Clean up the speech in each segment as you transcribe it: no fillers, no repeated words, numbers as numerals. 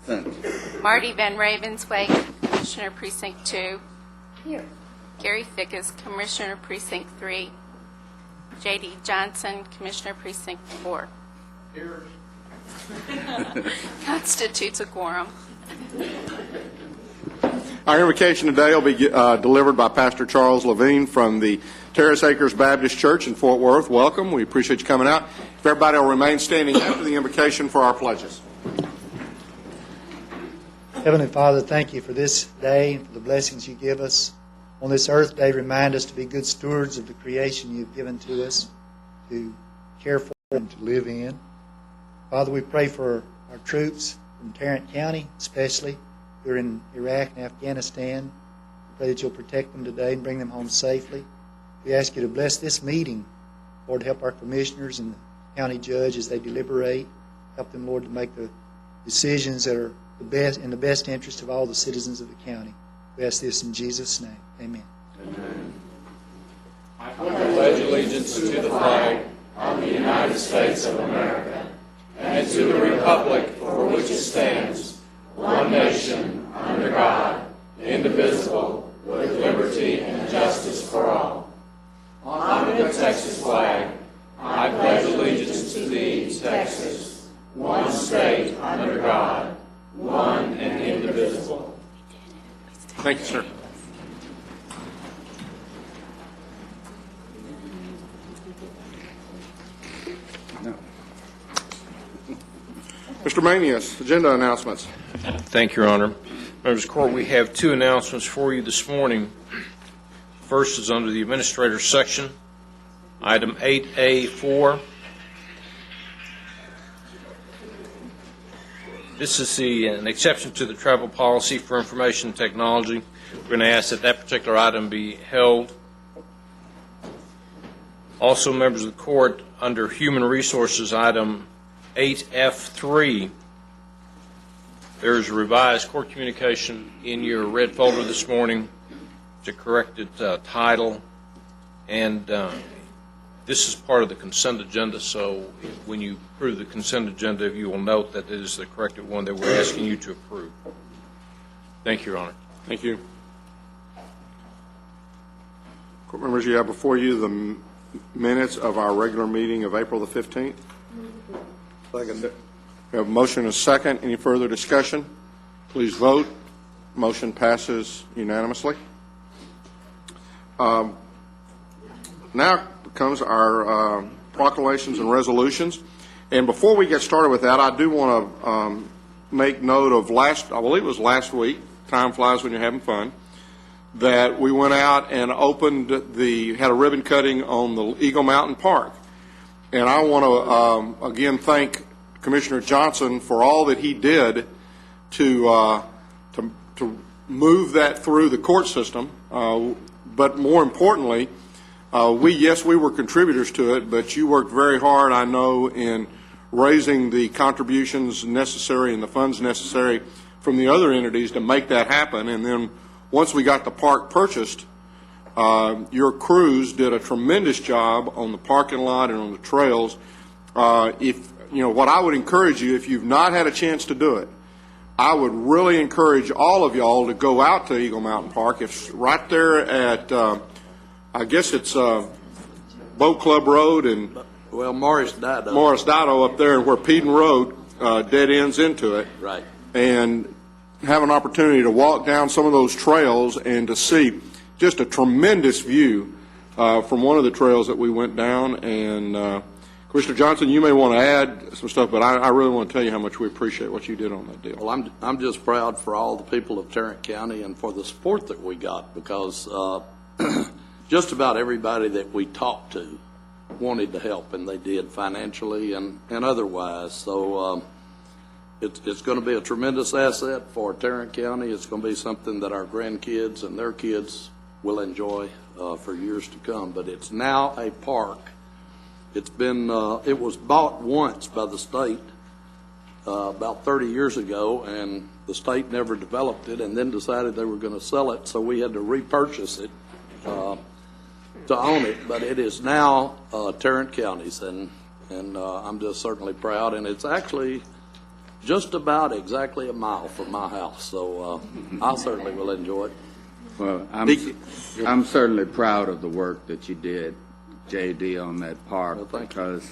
Present. Marty Van Ravenswake, Commissioner Precinct 2. Here. Gary Fickus, Commissioner Precinct 3. J.D. Johnson, Commissioner Precinct 4. Here. Constitutes a quorum. Our invocation today will be delivered by Pastor Charles Levine from the Terrace Acres Baptist Church in Fort Worth. Welcome. We appreciate you coming out. If everybody will remain standing after the invocation for our pledges. Heavenly Father, thank you for this day and for the blessings you give us. On this earth day, remind us to be good stewards of the creation you've given to us, to care for and to live in. Father, we pray for our troops from Tarrant County, especially who are in Iraq and Afghanistan. We pray that you'll protect them today and bring them home safely. We ask you to bless this meeting. Lord, help our commissioners and the county judge as they deliberate. Help them, Lord, to make the decisions that are the best in the best interest of all the citizens of the county. We ask this in Jesus' name. Amen. Amen. I pledge allegiance to the flag of the United States of America and to the republic for which it stands, one nation, under God, indivisible, with liberty and justice for all. Under the Texas flag, I pledge allegiance to thee, Texas, one state under God, one and indivisible. Thank you, sir. No. Mr. Manius, agenda announcements. Thank you, Your Honor. Members of the Court, we have two announcements for you this morning. First is under the Administrator's section, item 8A4. This is an exception to the travel policy for information technology. We're going to ask that that particular item be held. Also, members of the Court, under Human Resources, item 8F3, there is a revised court communication in your red folder this morning to corrected title, and this is part of the consent agenda, so when you approve the consent agenda, you will note that it is the corrected one that we're asking you to approve. Thank you, Your Honor. Thank you. Court members, you have before you the minutes of our regular meeting of April the 15th. Second. We have a motion and a second. Any further discussion? Please vote. Motion passes unanimously. Now comes our proclamations and resolutions. And before we get started with that, I do want to make note of I believe it was last week, time flies when you're having fun, that we went out and had a ribbon cutting on the Eagle Mountain Park. And I want to, again, thank Commissioner Johnson for all that he did to move that through the court system. But more importantly, we were contributors to it, but you worked very hard, I know, in raising the contributions necessary and the funds necessary from the other entities to make that happen. And then once we got the park purchased, your crews did a tremendous job on the parking lot and on the trails. What I would encourage you, if you've not had a chance to do it, I would really encourage all of y'all to go out to Eagle Mountain Park. It's right there at, I guess it's Boat Club Road and Morris Dido. Morris Dido up there, where Peden Road dead ends into it. Right. And have an opportunity to walk down some of those trails and to see just a tremendous view from one of the trails that we went down. And Commissioner Johnson, you may want to add some stuff, but I really want to tell you how much we appreciate what you did on that deal. Well, I'm just proud for all the people of Tarrant County and for the support that we got, because just about everybody that we talked to wanted to help, and they did financially and otherwise. So it's going to be a tremendous asset for Tarrant County. It's going to be something that our grandkids and their kids will enjoy for years to come. But it's now a park. It's been it was bought once by the state about 30 years ago, and the state never developed it and then decided they were going to sell it, so we had to repurchase it to own it. But it is now Tarrant County's, and I'm just certainly proud. And it's actually just about exactly a mile from my house, so I certainly will enjoy it. Well, I'm certainly proud of the work that you did, J.D., on that park, Well, thank you. because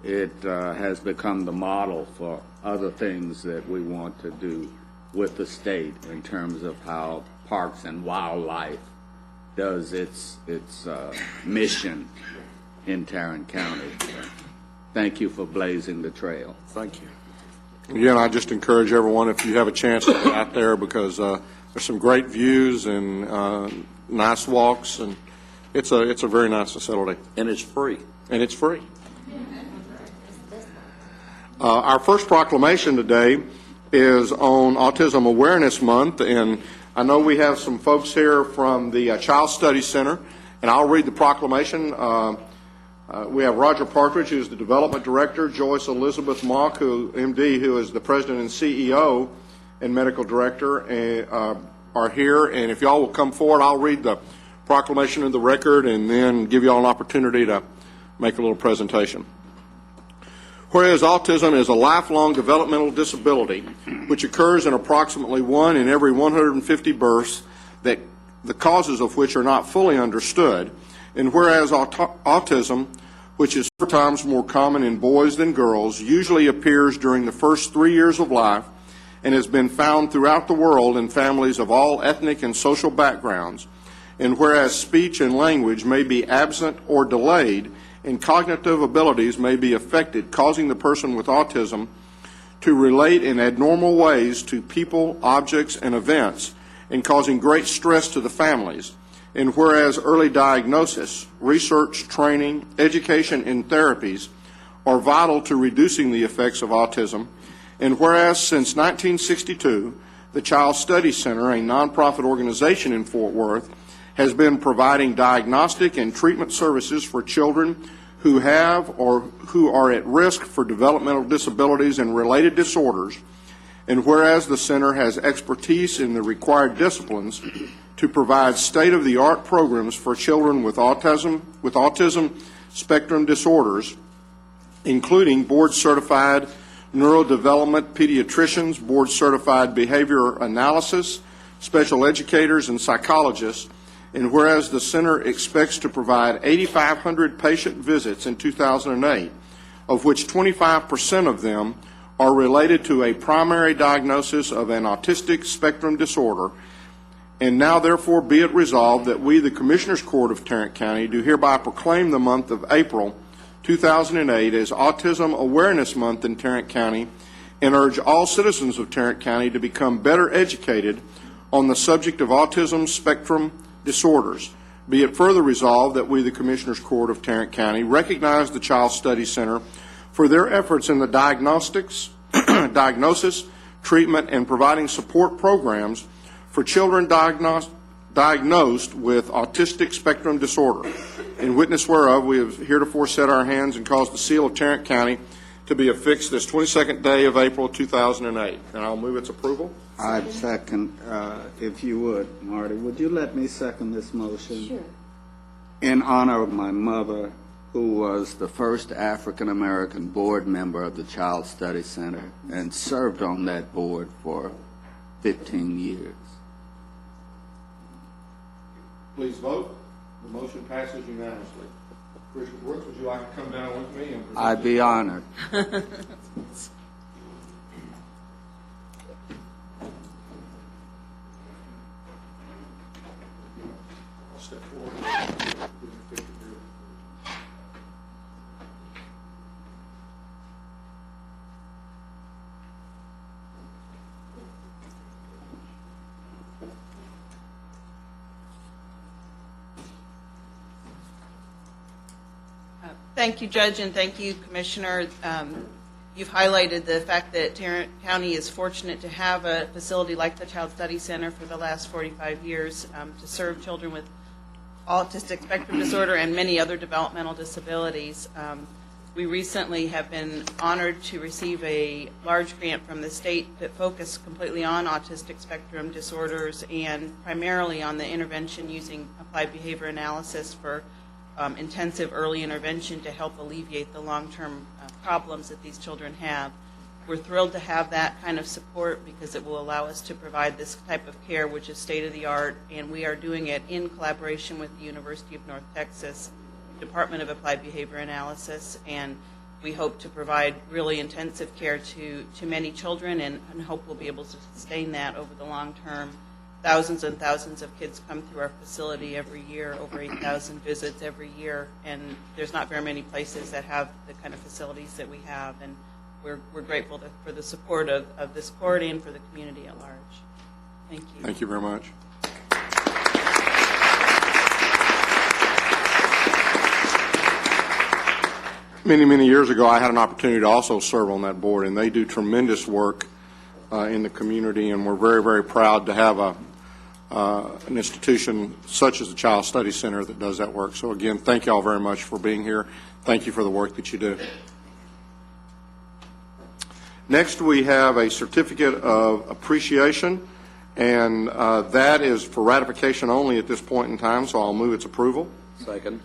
it has become the model for other things that we want to do with the state in terms of how Parks and Wildlife does its mission in Tarrant County. Thank you for blazing the trail. Thank you. Again, I just encourage everyone, if you have a chance, to get out there, because there's some great views and nice walks, and it's a very nice facility. And it's free. And it's free. Our first proclamation today is on Autism Awareness Month, and I know we have some folks here from the Child Study Center, and I'll read the proclamation. We have Roger Partridge, who's the Development Director, Joyce Elizabeth Mock, MD, who is the President and CEO and Medical Director, are here. And if y'all will come forward, I'll read the proclamation in the record and then give y'all an opportunity to make a little presentation. Whereas autism is a lifelong developmental disability which occurs in approximately 1 in every 150 births, that the causes of which are not fully understood, and whereas autism, which is 4 times more common in boys than girls, usually appears during the first 3 years of life and has been found throughout the world in families of all ethnic and social backgrounds, and whereas speech and language may be absent or delayed, and cognitive abilities may be affected, causing the person with autism to relate in abnormal ways to people, objects, and events, and causing great stress to the families. And whereas early diagnosis, research, training, education, and therapies are vital to reducing the effects of autism, and whereas since 1962, the Child Study Center, a nonprofit organization in Fort Worth, has been providing diagnostic and treatment services for children who have or who are at risk for developmental disabilities and related disorders, and whereas the center has expertise in the required disciplines to provide state-of-the-art programs for children with autism spectrum disorders, including board-certified neurodevelopment pediatricians, board-certified behavior analysis, special educators, and psychologists. And whereas the center expects to provide 8,500 patient visits in 2008, of which 25% of them are related to a primary diagnosis of an autistic spectrum disorder, and now therefore be it resolved that we, the Commissioners Court of Tarrant County, do hereby proclaim the month of April 2008 as Autism Awareness Month in Tarrant County, and urge all citizens of Tarrant County to become better educated on the subject of autism spectrum disorders. Be it further resolved that we, the Commissioners Court of Tarrant County, recognize the Child Study Center for their efforts in the diagnosis, treatment, and providing support programs for children diagnosed with autistic spectrum disorder. In witness whereof, we have heretofore set our hands and caused the seal of Tarrant County to be affixed this 22nd day of April 2008. And I'll move its approval. I'd second, if you would, Marty. Would you let me second this motion? Sure. In honor of my mother, who was the first African-American board member of the Child Study Center and served on that board for 15 years. Please vote. The motion passes unanimously. Commissioner Brooks, would you like to come down with me and present? I'd be honored. Step forward. Thank you, Judge, and thank you, Commissioner. You've highlighted the fact that Tarrant County is fortunate to have a facility like the Child Study Center for the last 45 years to serve children with autistic spectrum disorder and many other developmental disabilities. We recently have been honored to receive a large grant from the state that focused completely on autistic spectrum disorders and primarily on the intervention using applied behavior analysis for intensive early intervention to help alleviate the long-term problems that these children have. we're thrilled to have that kind of support because it will allow us to provide this type of care, which is state-of-the-art, and we are doing it in collaboration with the University of North Texas Department of Applied Behavior Analysis, and we hope to provide really intensive care to many children and hope we'll be able to sustain that over the long term. Thousands and thousands of kids come through our facility every year, over 8,000 visits every year, and there's not very many places that have the kind of facilities that we have, and we're grateful for the support of this court and for the community at large. Thank you. Thank you very much. Many, many years ago, I had an opportunity to also serve on that board, and they do tremendous work in the community, and we're very, very proud to have an institution such as the Child Study Center that does that work. So again, thank you all very much for being here. Thank you for the work that you do. Next, we have a certificate of appreciation, and that is for ratification only at this point in time, so I'll move its approval. Second.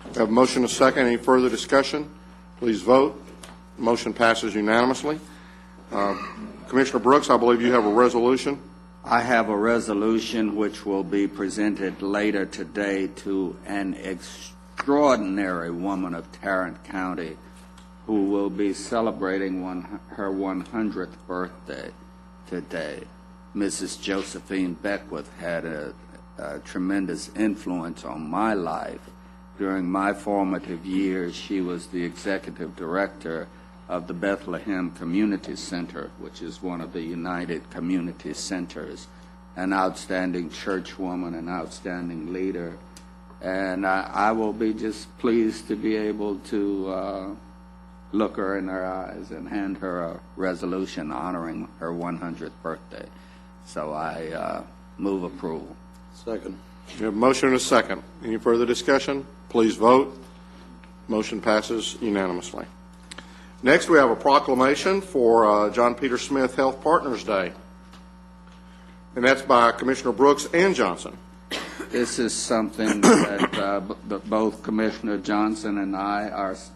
We have a motion and a second. Any further discussion? Please vote. Motion passes unanimously. Commissioner Brooks, I believe you have a resolution. I have a resolution which will be presented later today to an extraordinary woman of Tarrant County who will be celebrating her 100th birthday today. Mrs. Josephine Beckwith had a tremendous influence on my life. During my formative years, she was the executive director of the Bethlehem Community Center, which is one of the United Community Centers, an outstanding churchwoman, an outstanding leader. And I will be just pleased to be able to look her in her eyes and hand her a resolution honoring her 100th birthday. So I move approval. Second. We have a motion and a second. Any further discussion? Please vote. Motion passes unanimously. Next, we have a proclamation for John Peter Smith Health Partners Day, and that's by Commissioner Brooks and Johnson. This is something that both Commissioner Johnson and I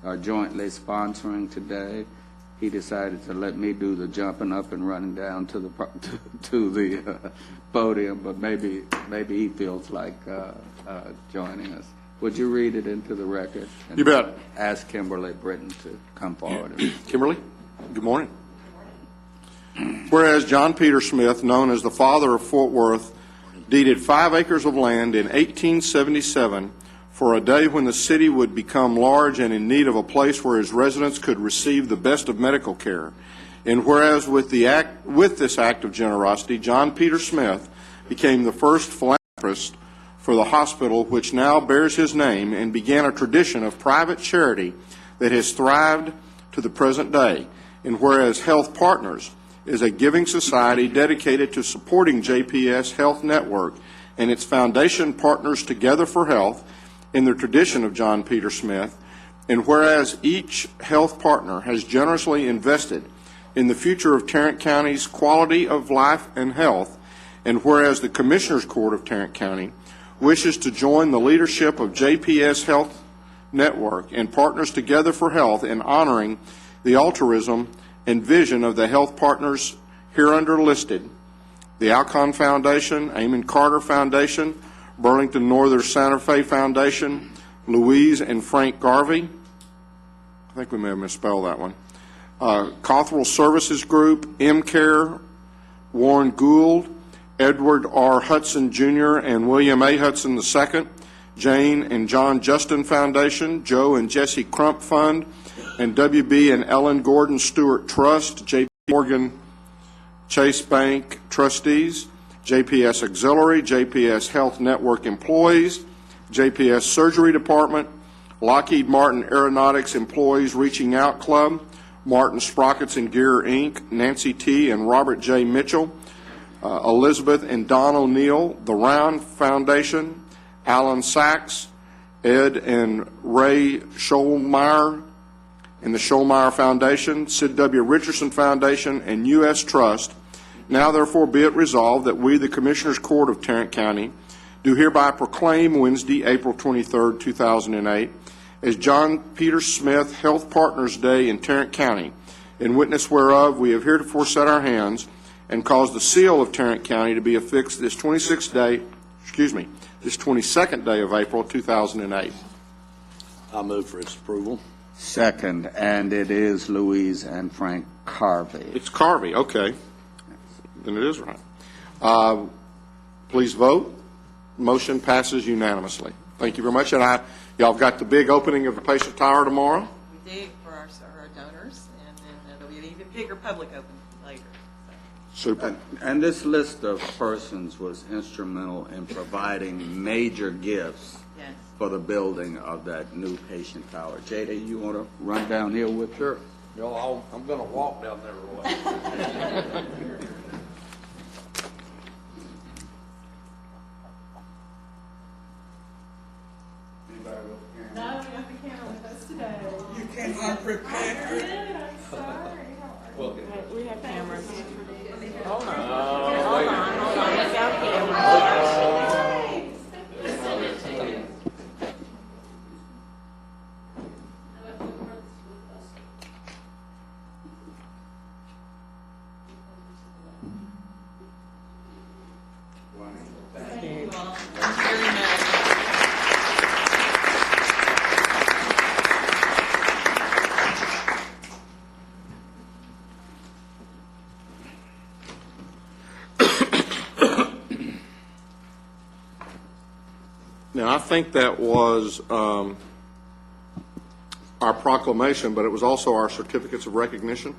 are jointly sponsoring today. He decided to let me do the jumping up and running down to the podium, but maybe he feels like joining us. Would you read it into the record? You bet. Ask Kimberly Britton to come forward. Kimberly, good morning. Whereas John Peter Smith, known as the father of Fort Worth, deeded 5 acres of land in 1877 for a day when the city would become large and in need of a place where his residents could receive the best of medical care. And whereas with this act of generosity, John Peter Smith became the first philanthropist for the hospital which now bears his name, and began a tradition of private charity that has thrived to the present day. And whereas Health Partners is a giving society dedicated to supporting JPS Health Network and its foundation Partners Together for Health in the tradition of John Peter Smith, and whereas each health partner has generously invested in the future of Tarrant County's quality of life and health, and whereas the Commissioners Court of Tarrant County wishes to join the leadership of JPS Health Network and Partners Together for Health in honoring the altruism and vision of the health partners hereunder listed: the Alcon Foundation, Amon Carter Foundation, Burlington Northern Santa Fe Foundation, Louise and Frank Garvey. I think we may have misspelled that one. Cothrell Services Group, M-Care, Warren Gould, Edward R. Hudson Jr. and William A. Hudson II, Jane and John Justin Foundation, Joe and Jesse Crump Fund, and W.B. and Ellen Gordon Stewart Trust, J.P. Morgan Chase Bank Trustees, JPS Auxiliary, JPS Health Network Employees, JPS Surgery Department, Lockheed Martin Aeronautics Employees Reaching Out Club, Martin Sprockets and Gear, Inc., Nancy T. and Robert J. Mitchell, Elizabeth and Don O'Neill, the Round Foundation, Alan Sachs, Ed and Ray Scholmeyer and the Scholmeyer Foundation, Sid W. Richardson Foundation, and U.S. Trust. Now therefore be it resolved that we, the Commissioners Court of Tarrant County, do hereby proclaim Wednesday, April 23, 2008, as John Peter Smith Health Partners Day in Tarrant County, in witness whereof we have heretofore set our hands and caused the seal of Tarrant County to be affixed this 22nd day of April 2008. I move for its approval. Second, and it is Louise and Frank Carvey. It's Carvey, okay. Then it is right. Please vote. Motion passes unanimously. Thank you very much. And y'all got the big opening of the patient tower tomorrow? We do for our donors, and then there'll be an even bigger public opening later. Super. And this list of persons was instrumental in providing major gifts Yes. for the building of that new patient tower. Jada, you want to run down here with Sure. Y'all, I'm going to walk down there, Roy. No, we have the camera with us today. You came unprepared. I'm sorry. We have cameras. Hold on. Hold on. Let's go cameras. Thank you all very much. Now, I think that was our proclamation, but it was also our certificates of recognition.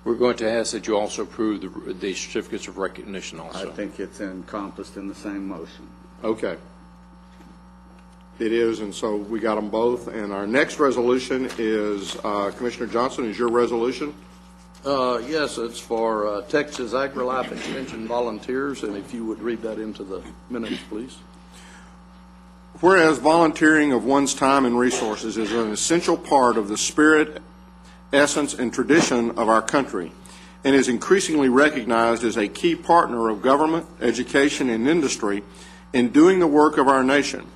We're going to ask that you also approve the certificates of recognition I also. think it's encompassed in the same motion. Okay. It is, and so we got them both. And our next resolution is, Commissioner Johnson, is your resolution? Yes, it's for Texas AgriLife Extension volunteers, and if you would read that into the minutes, please. Whereas volunteering of one's time and resources is an essential part of the spirit, essence, and tradition of our country, and is increasingly recognized as a key partner of government, education, and industry in doing the work of our nation.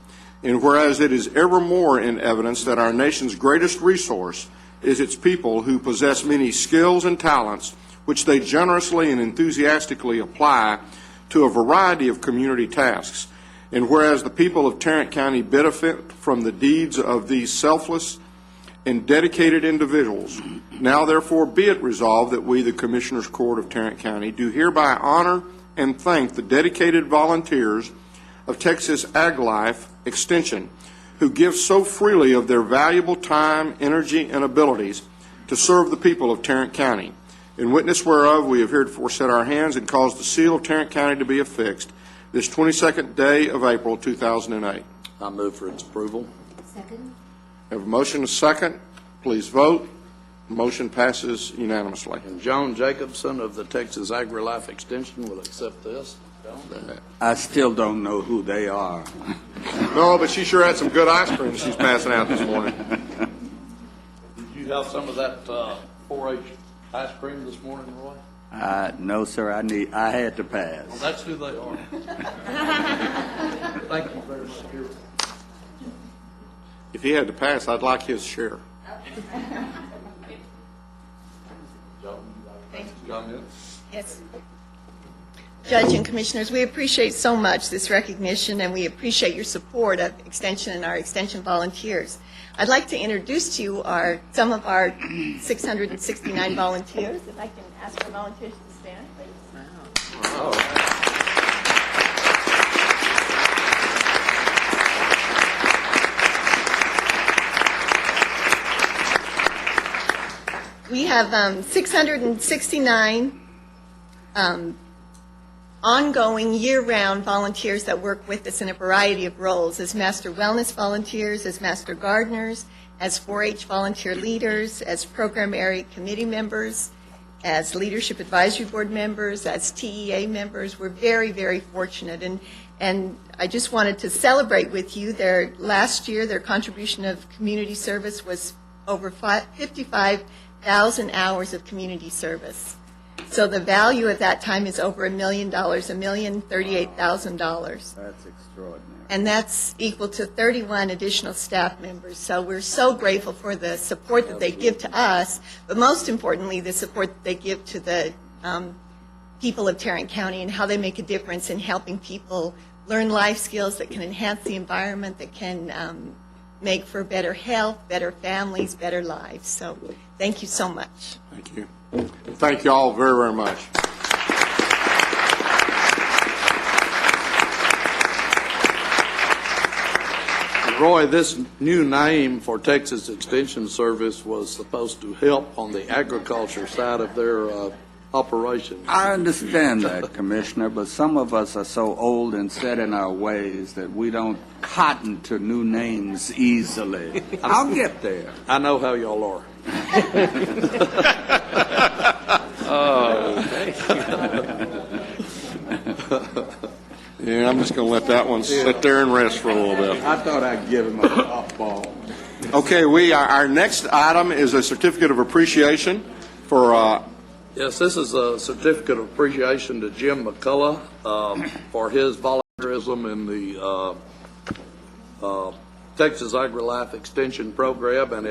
And whereas it is ever more in evidence that our nation's greatest resource is its people who possess many skills and talents which they generously and enthusiastically apply to a variety of community tasks. And whereas the people of Tarrant County benefit from the deeds of these selfless and dedicated individuals, now therefore be it resolved that we, the Commissioners Court of Tarrant County, do hereby honor and thank the dedicated volunteers of Texas AgLife Extension who give so freely of their valuable time, energy, and abilities to serve the people of Tarrant County. In witness whereof, we have heretofore set our hands and caused the seal of Tarrant County to be affixed this 22nd day of April 2008. I move for its approval. Second. Have a motion, a second. Please vote. Motion passes unanimously. And Joan Jacobson of the Texas AgriLife Extension will accept this. Joan? I still don't know who they are. No, but she sure had some good ice cream she's passing out this morning. Did you have some of that 4-H ice cream this morning, Roy? No, sir. I had to pass. Well, that's who they are. Thank you very much. Here. If he had to pass, I'd like his share. Yes. Judge and Commissioners, we appreciate so much this recognition, and we appreciate your support of Extension and our Extension volunteers. I'd like to introduce to you some of our 669 volunteers. If I can ask our volunteers to stand, please. We have 669 ongoing year-round volunteers that work with us in a variety of roles as master wellness volunteers, as master gardeners, as 4-H volunteer leaders, as program area committee members, as leadership advisory board members, as TEA members. We're very, very fortunate. And I just wanted to celebrate with you last year their contribution of community service was over 55,000 hours of community service. So the value of that time is over $1 million, $1,038,000. That's extraordinary. and that's equal to 31 additional staff members. So we're so grateful for the support that they give to us, but most importantly, the support that they give to the people of Tarrant County and how they make a difference in helping people learn life skills that can enhance the environment, that can make for better health, better families, better lives. So thank you so much. Thank you. Thank you all very, very much. Roy, this new name for Texas Extension Service was supposed to help on the agriculture side of their operation. I understand that, Commissioner, but some of us are so old and set in our ways that we don't cotton to new names easily. I'll get there. I know how y'all are. Yeah, I'm just going to let that one sit there and rest for a little bit. I thought I'd give him a softball. Okay, our next item is a certificate of appreciation for Yes, this is a certificate of appreciation to Jim McCullough for his volunteerism in the Texas AgriLife Extension Program, and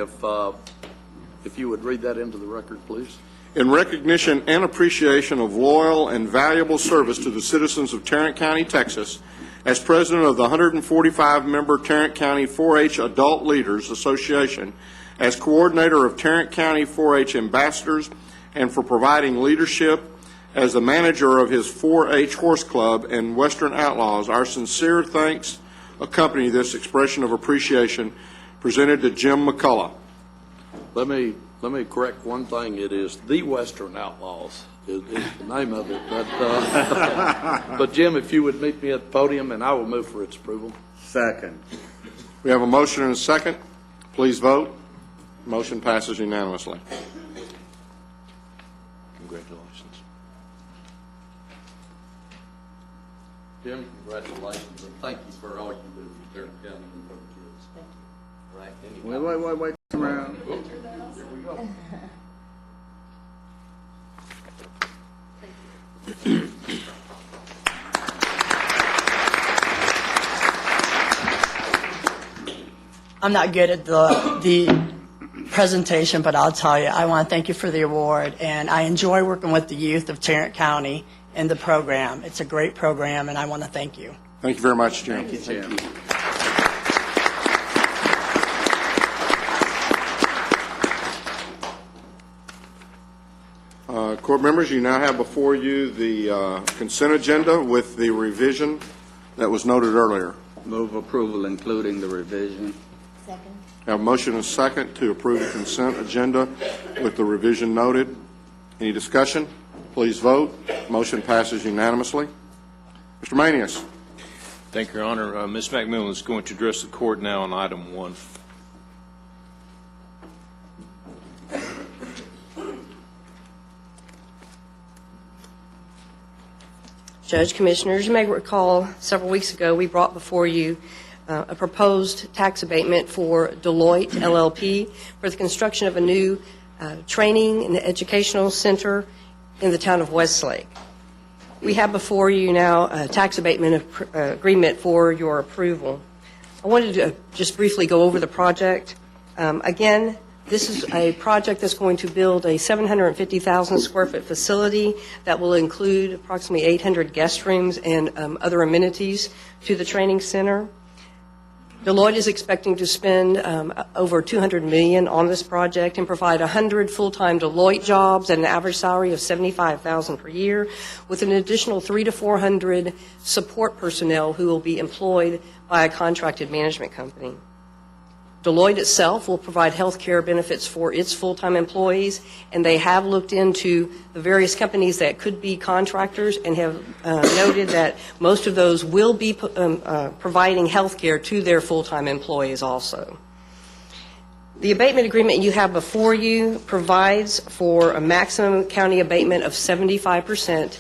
if you would read that into the record, please. in recognition and appreciation of loyal and valuable service to the citizens of Tarrant County, Texas, as president of the 145-member Tarrant County 4-H Adult Leaders Association, as coordinator of Tarrant County 4-H Ambassadors, and for providing leadership as the manager of his 4-H Horse Club and Western Outlaws. Our sincere thanks accompany this expression of appreciation presented to Jim McCullough. Let me correct one thing. It is the Western Outlaws is the name of it. But Jim, if you would meet me at the podium, and I will move for its approval. Second. We have a motion and a second. Please vote. Motion passes unanimously. Congratulations. Jim, congratulations, and thank you for all you do for Tarrant County and for the kids. Thank you. Right. Wait. Around. Here we go. I'm not good at the presentation, but I'll tell you, I want to thank you for the award, and I enjoy working with the youth of Tarrant County in the program. It's a great program, and I want to thank you. Thank you very much, Jim. Thank you, Jim. Court members, you now have before you the consent agenda with the revision that was noted earlier. Move approval, including the revision. Second. Have a motion and a second to approve the consent agenda with the revision noted. Any discussion? Please vote. Motion passes unanimously. Mr. Manius. Thank you, Your Honor. Ms. McMillan is going to address the court now on item 1. Judge, Commissioners, you may recall several weeks ago we brought before you a proposed tax abatement for Deloitte LLP for the construction of a new training and educational center in the town of Westlake. We have before you now a tax abatement agreement for your approval. I wanted to just briefly go over the project. Again, this is a project that's going to build a 750,000 square foot facility that will include approximately 800 guest rooms and other amenities to the training center. Deloitte is expecting to spend over $200 million on this project and provide 100 full-time Deloitte jobs at an average salary of $75,000 per year, with an additional 300 to 400 support personnel who will be employed by a contracted management company. Deloitte itself will provide health care benefits for its full-time employees, and they have looked into the various companies that could be contractors and have noted that most of those will be providing health care to their full-time employees also. The abatement agreement you have before you provides for a maximum county abatement of 75%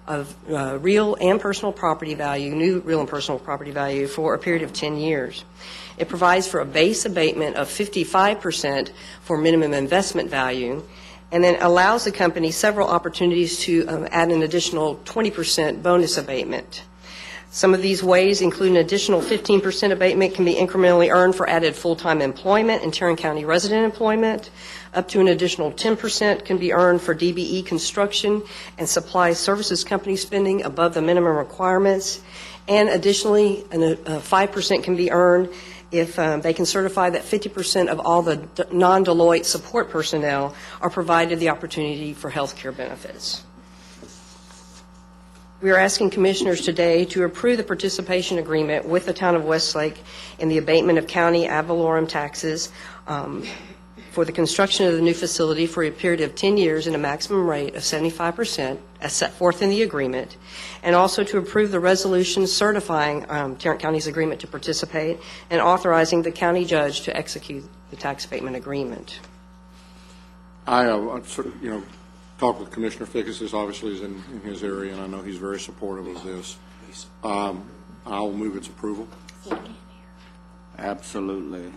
of real and personal property value, new real and personal property value, for a period of 10 years. It provides for a base abatement of 55% for minimum investment value, and then allows the company several opportunities to add an additional 20% bonus abatement. Some of these ways include an additional 15% abatement can be incrementally earned for added full-time employment and Tarrant County resident employment. Up to an additional 10% can be earned for DBE construction and supply services company spending above the minimum requirements. And additionally, 5% can be earned if they can certify that 50% of all the non-Deloitte support personnel are provided the opportunity for health care benefits. We are asking commissioners today to approve the participation agreement with the town of Westlake in the abatement of county ad valorem taxes for the construction of the new facility for a period of 10 years at a maximum rate of 75% as set forth in the agreement, and also to approve the resolution certifying Tarrant County's agreement to participate and authorizing the county judge to execute the tax abatement agreement. I talked with Commissioner Fickus. This obviously is in his area, and I know he's very supportive of this. I'll move its approval. Absolutely.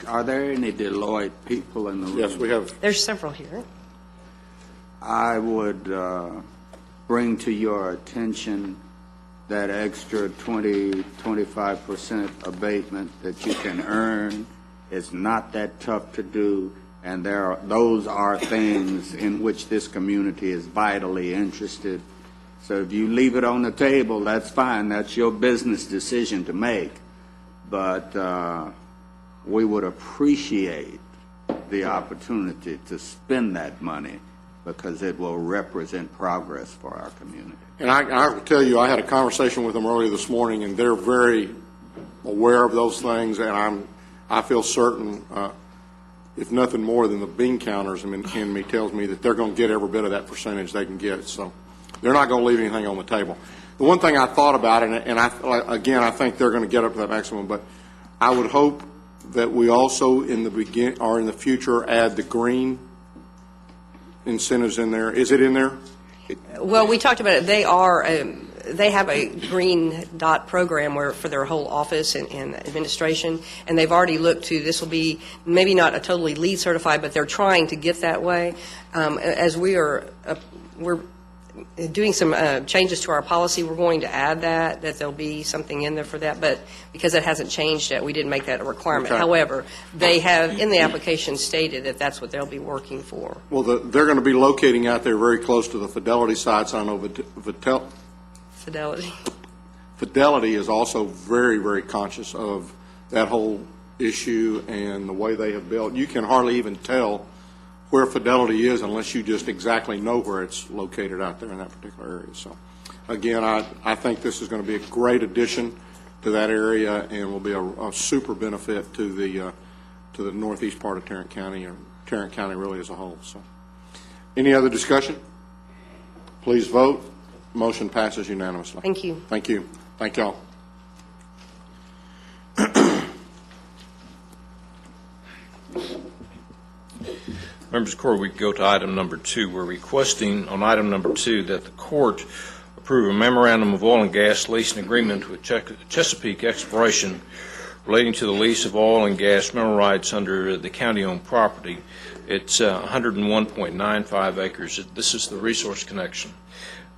Are there any Deloitte people in the room? Yes, we have. There's several here. I would bring to your attention that extra 20-25% abatement that you can earn. It's not that tough to do, and those are things in which this community is vitally interested. So if you leave it on the table, that's fine. That's your business decision to make. But we would appreciate the opportunity to spend that money because it will represent progress for our community. And I will tell you, I had a conversation with them earlier this morning, and they're very aware of those things, and I feel certain, if nothing more than the bean counters in me tells me that they're going to get every bit of that percentage they can get. So they're not going to leave anything on the table. The one thing I thought about, and I think they're going to get up to that maximum, but I would hope that we also in the future add the green incentives in there. Is it in there? Well, we talked about it. They have a green dot program for their whole office and administration, and they've already looked to, this will be maybe not a totally LEED certified, but they're trying to get that way. As we're doing some changes to our policy, we're going to add that there'll be something in there for that, but because it hasn't changed yet, we didn't make that a requirement. Okay. However, they have in the application stated that that's what they'll be working for. Well, they're going to be locating out there very close to the Fidelity sites. I know Fidelity. Fidelity is also very, very conscious of that whole issue and the way they have built. You can hardly even tell where Fidelity is unless you just exactly know where it's located out there in that particular area. So, again, I think this is going to be a great addition to that area and will be a super benefit to the northeast part of Tarrant County, or Tarrant County really as a whole. So, any other discussion? Please vote. Motion passes unanimously. Thank you. Thank you. Thank y'all. Members of the court, we can go to item number 2. We're requesting on item number 2 that the court approve a memorandum of oil and gas leasing agreement with Chesapeake Exploration relating to the lease of oil and gas mineral rights under the county-owned property. It's 101.95 acres. This is the resource connection.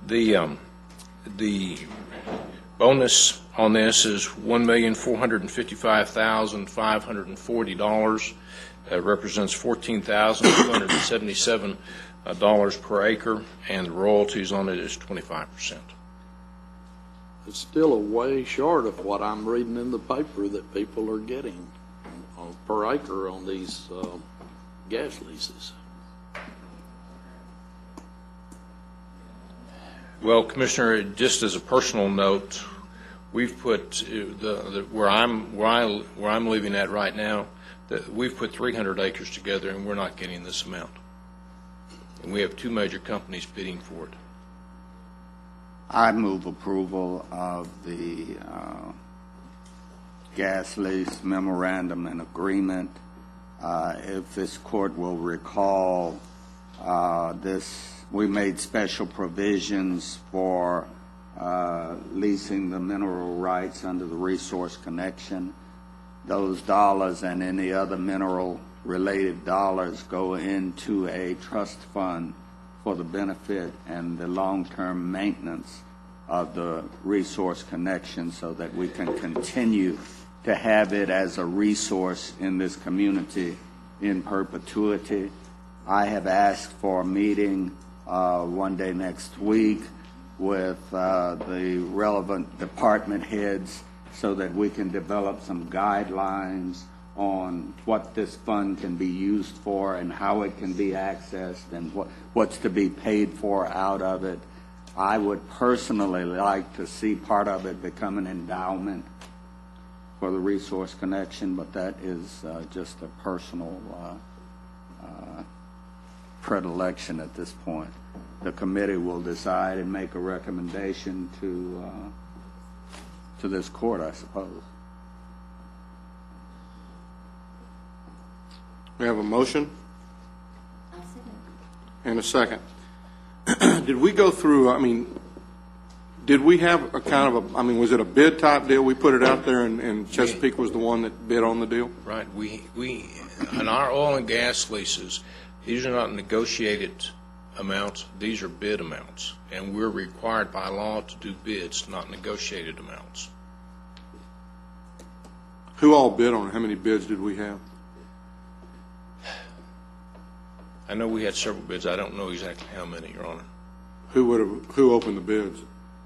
The bonus on this is $1,455,540. That represents $14,277 per acre, and the royalties on it is 25%. It's still a way short of what I'm reading in the paper that people are getting per acre on these gas leases. Well, Commissioner, just as a personal note, we've put where I'm living at right now, that we've put 300 acres together, and we're not getting this amount. And we have 2 major companies bidding for it. I move approval of the gas lease memorandum and agreement. If this court will recall, we made special provisions for leasing the mineral rights under the resource connection. Those dollars and any other mineral-related dollars go into a trust fund for the benefit and the long-term maintenance of the resource connection so that we can continue to have it as a resource in this community in perpetuity. I have asked for a meeting one day next week with the relevant department heads so that we can develop some guidelines on what this fund can be used for and how it can be accessed and what's to be paid for out of it. I would personally like to see part of it become an endowment for the resource connection, but that is just a personal predilection at this point. The committee will decide and make a recommendation to this court, I suppose. We have a motion and a second. Did we go through, did we have a kind of was it a bid type deal? We put it out there and Chesapeake was the one that bid on the deal? Right. We in our oil and gas leases, these are not negotiated amounts, these are bid amounts. And we're required by law to do bids, not negotiated amounts. Who all bid on it? How many bids did we have? I know we had several bids. I don't know exactly how many, Your Honor. Who opened the bids?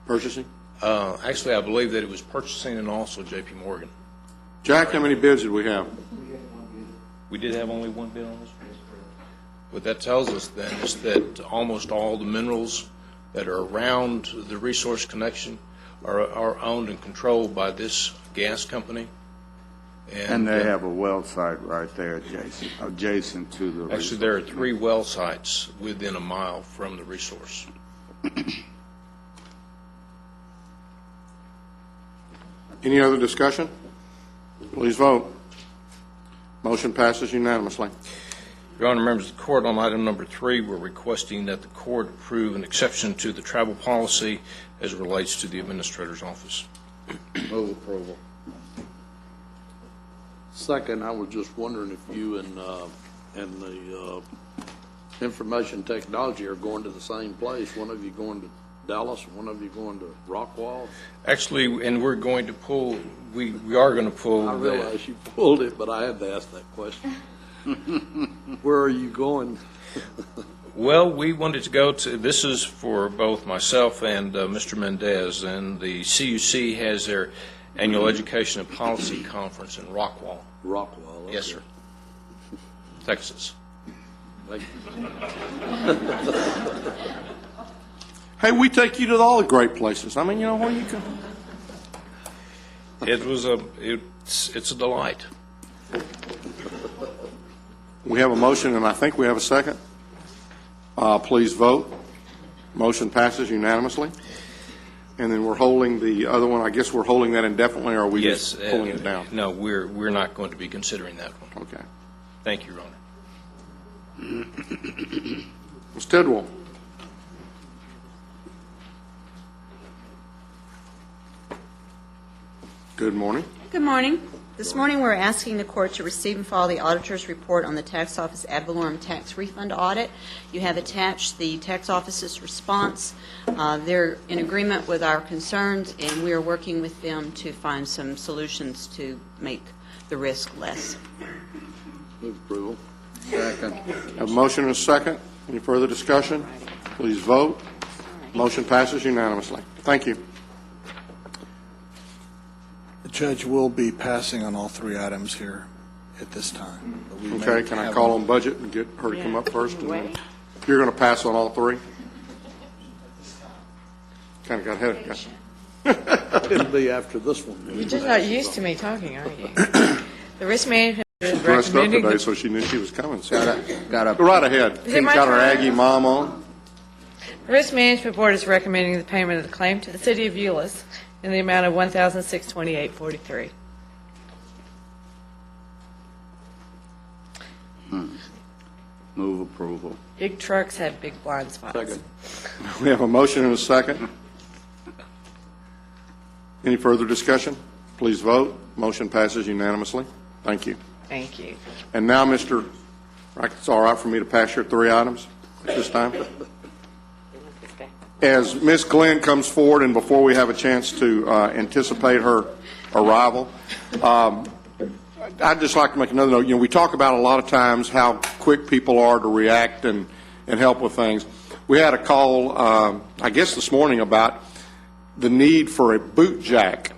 Purchasing? Actually, I believe that it was purchasing and also J.P. Morgan. Jack, how many bids did we have? We did have only one bid on this? What that tells us then is that almost all the minerals that are around the resource connection are owned and controlled by this gas company. And they have a well site right there adjacent to the resource. Actually, there are 3 well sites within a mile from the resource. Any other discussion? Please vote. Motion passes unanimously. Your Honor, members of the court, on item number 3, we're requesting that the court approve an exception to the travel policy as it relates to the administrator's office. Move approval. Second, I was just wondering if you and the information technology are going to the same place. One of you going to Dallas, one of you going to Rockwall. Actually, and we're going to pull, we are going to pull. I realize you pulled it, but I had to ask that question. Where are you going? Well, we wanted to go to, this is for both myself and Mr. Mendez, and the CUC has their annual Education and Policy Conference in Rockwall. Rockwall. Okay. Yes, sir. Texas. Thank you. Hey, we take you to all the great places. Where you go. It's a delight. We have a motion, and I think we have a second. Please vote. Motion passes unanimously. And then we're holding the other one. I guess we're holding that indefinitely, or are we just pulling it down? No, we're not going to be considering that one. Okay. Thank you, Your Honor. Ms. Tidwell. Good morning. Good morning. This morning, we're asking the court to receive and file the auditor's report on the tax office ad valorem tax refund audit. You have attached the tax office's response. They're in agreement with our concerns, and we are working with them to find some solutions to make the risk less. Move approval. Second. Have a motion and a second. Any further discussion? Please vote. Motion passes unanimously. Thank you. The judge will be passing on all 3 items here at this time. But we may Okay, can I have call them- on budget and get her to come up first? And then you're going to pass on all 3? Kind of got ahead. It'll be after this one. You're just not used to me talking, are you? The risk management is Dressed up recommending. today, so she knew she was coming. So Got go right ahead. Is it my Got her turn? Aggie mom on. The risk management board is recommending the payment of the claim to the city of Euless in the amount of $1,628.43. Move approval. Big trucks have big blind spots. Second. We have a motion and a second. Any further discussion? Please vote. Motion passes unanimously. Thank you. Thank you. And now, Mr. It's all right for me to pass your 3 items at this time? as Miss Glenn comes forward and before we have a chance to anticipate her arrival, I'd just like to make another note. We talk about a lot of times how quick people are to react and help with things. We had a call, I guess this morning, about the need for a boot jack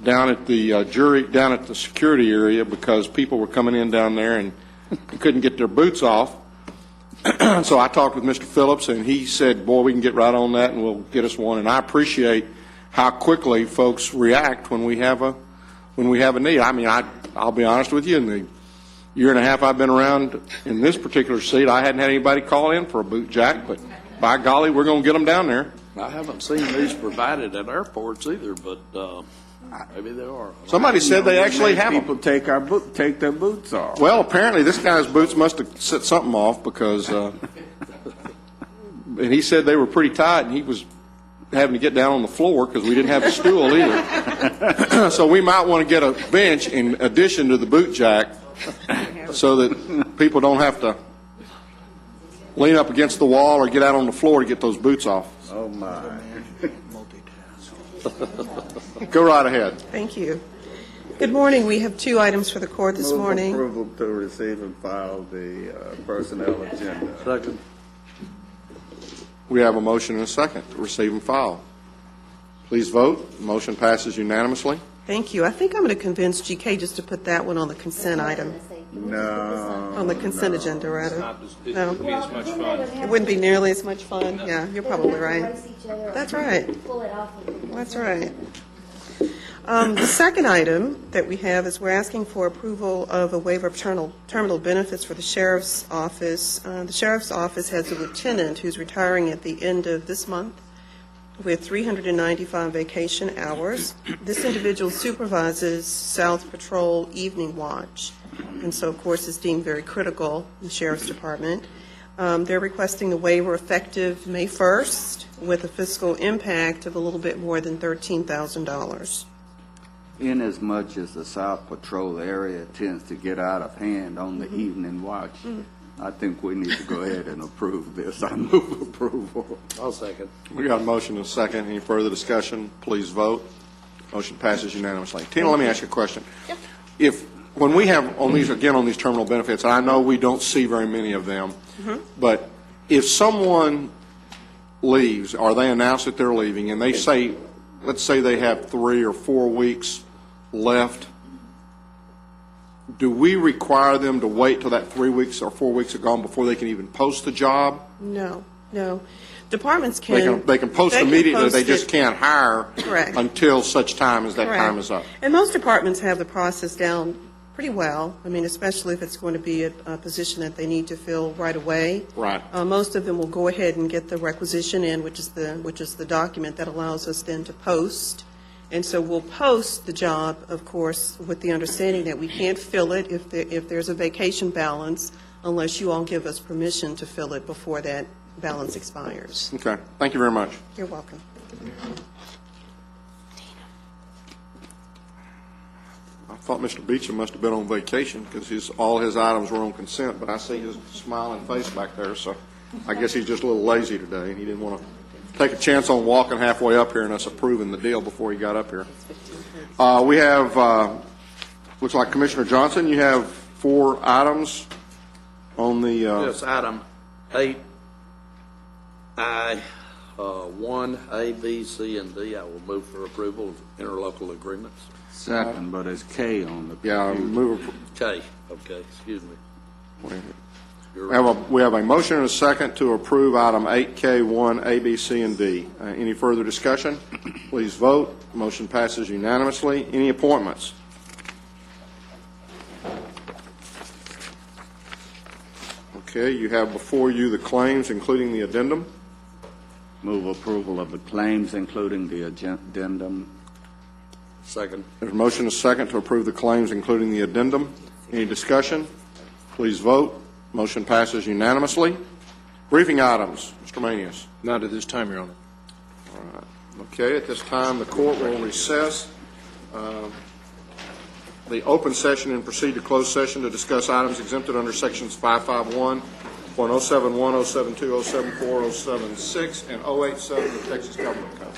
down at the security area because people were coming in down there and couldn't get their boots off. So I talked with Mr. Phillips, and he said, boy, we can get right on that, and we'll get us one. And I appreciate how quickly folks react when we have a need. I mean, I'll be honest with you, in the year and a half I've been around in this particular seat, I hadn't had anybody call in for a boot jack, but by golly, we're going to get them down there. I haven't seen these provided at airports either, but maybe they are. Somebody said they actually have them. People take their boots off. Well, apparently this guy's boots must have set something off because, and he said they were pretty tight, and he was having to get down on the floor because we didn't have a stool either. So we might want to get a bench in addition to the boot jack so that people don't have to lean up against the wall or get out on the floor to get those boots off. Oh, my. Go right ahead. Thank you. Good morning. We have two items for the court this morning. Approval to receive and file the personnel agenda. Second. We have a motion and a second to receive and file. Please vote. Motion passes unanimously. Thank you. I think I'm going to convince GK just to put that one on the consent item. No. On the consent agenda, rather. It No. wouldn't be as much fun. It wouldn't be nearly as much fun. Yeah, you're probably right. That's right. That's right. The second item that we have is we're asking for approval of a waiver of terminal benefits for the sheriff's office. The sheriff's office has a lieutenant who's retiring at the end of this month with 395 vacation hours. This individual supervises South Patrol evening watch, and so, of course, is deemed very critical in the Sheriff's Department. They're requesting the waiver effective May 1st with a fiscal impact of a little bit more than $13,000. In as much as the South Patrol area tends to get out of hand on the evening watch, I think we need to go ahead and approve this. I move approval. I'll second. We got a motion and a second. Any further discussion? Please vote. Motion passes unanimously. Tina, let me ask you a question. If when we have on these terminal benefits, and I know we don't see very many of them, but if someone leaves or they announce that they're leaving and they say, let's say they have 3 or 4 weeks left, do we require them to wait till that 3 weeks or 4 weeks are gone before they can even post the job? No. Departments can. They can post immediately. They just can't hire Correct. until such time as that Correct. time is up. And most departments have the process down pretty well. I mean, especially if it's going to be a position that they need to fill right away. Right. Most of them will go ahead and get the requisition in, which is the document that allows us then to post. And so we'll post the job, of course, with the understanding that we can't fill it if there's a vacation balance unless you all give us permission to fill it before that balance expires. Okay. Thank you very much. You're welcome. I thought Mr. Beecham must have been on vacation because all his items were on consent, but I see his smiling face back there, so I guess he's just a little lazy today, and he didn't want to take a chance on walking halfway up here and us approving the deal before he got up here. We have, looks like Commissioner Johnson, you have 4 items on the... Yes, item 8I, 1, A, B, C, and D. I will move for approval of interlocal agreements. Second, but it's K on the Yeah, move. K, okay, excuse me. We have a motion and a second to approve item 8K1, A, B, C, and D. Any further discussion? Please vote. Motion passes unanimously. Any appointments? Okay, you have before you the claims, including the addendum. Move approval of the claims, including the addendum. Second. There's a motion and a second to approve the claims, including the addendum. Any discussion? Please vote. Motion passes unanimously. Briefing items. Mr. Manius. Not at this time, Your Honor. All right. Okay, at this time, the court will recess the open session and proceed to closed session to discuss items exempted under sections 551 Point 071, 072, 074, 076, and 087, the Texas Government Code.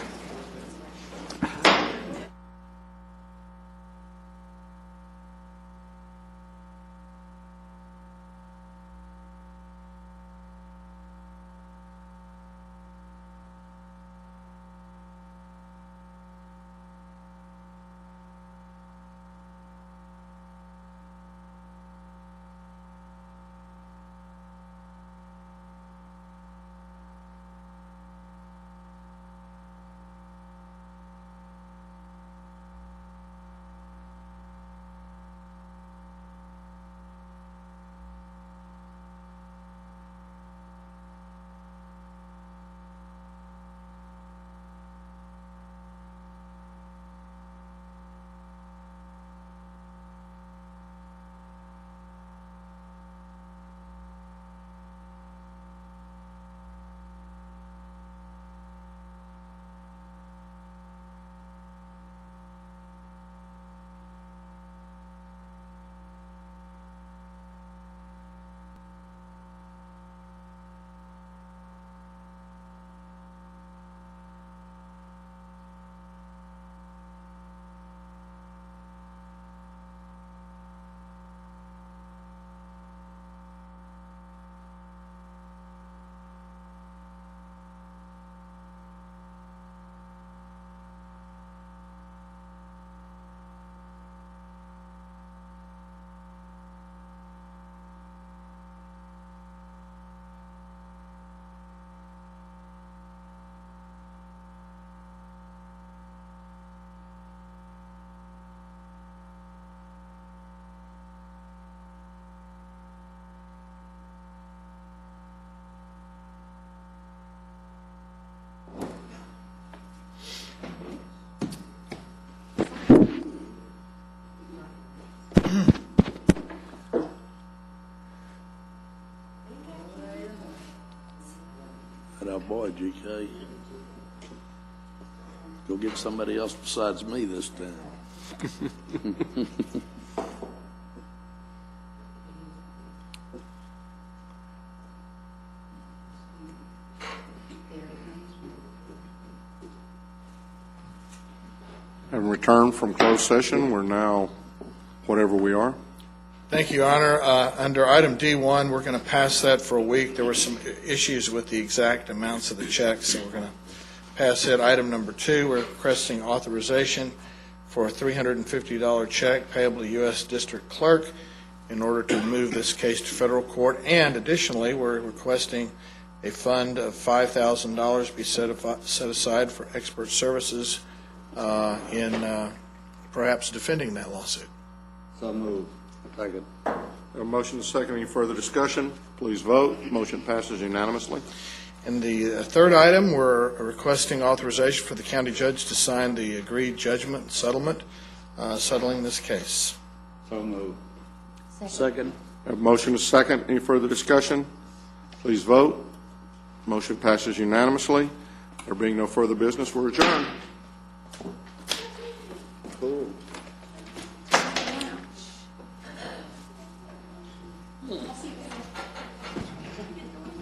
Boy, GK. Go get somebody else besides me this time. Having returned from closed session, we're now whatever we are. Thank you, Your Honor. Under item D1, we're going to pass that for a week. There were some issues with the exact amounts of the checks, so we're going to pass it. Item number 2, we're requesting authorization for a $350 check payable to U.S. District Clerk in order to move this case to federal court. And additionally, we're requesting a fund of $5,000 be set aside for expert services in perhaps defending that lawsuit. So moved. Second. A motion to second. Any further discussion? Please vote. Motion passes unanimously. In the third item, we're requesting authorization for the county judge to sign the agreed judgment and settlement settling this case. So moved. Second. A motion to second. Any further discussion? Please vote. Motion passes unanimously. There being no further business, we're adjourned. Cool.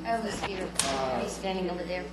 Oh, Miss Peter, he's standing over there.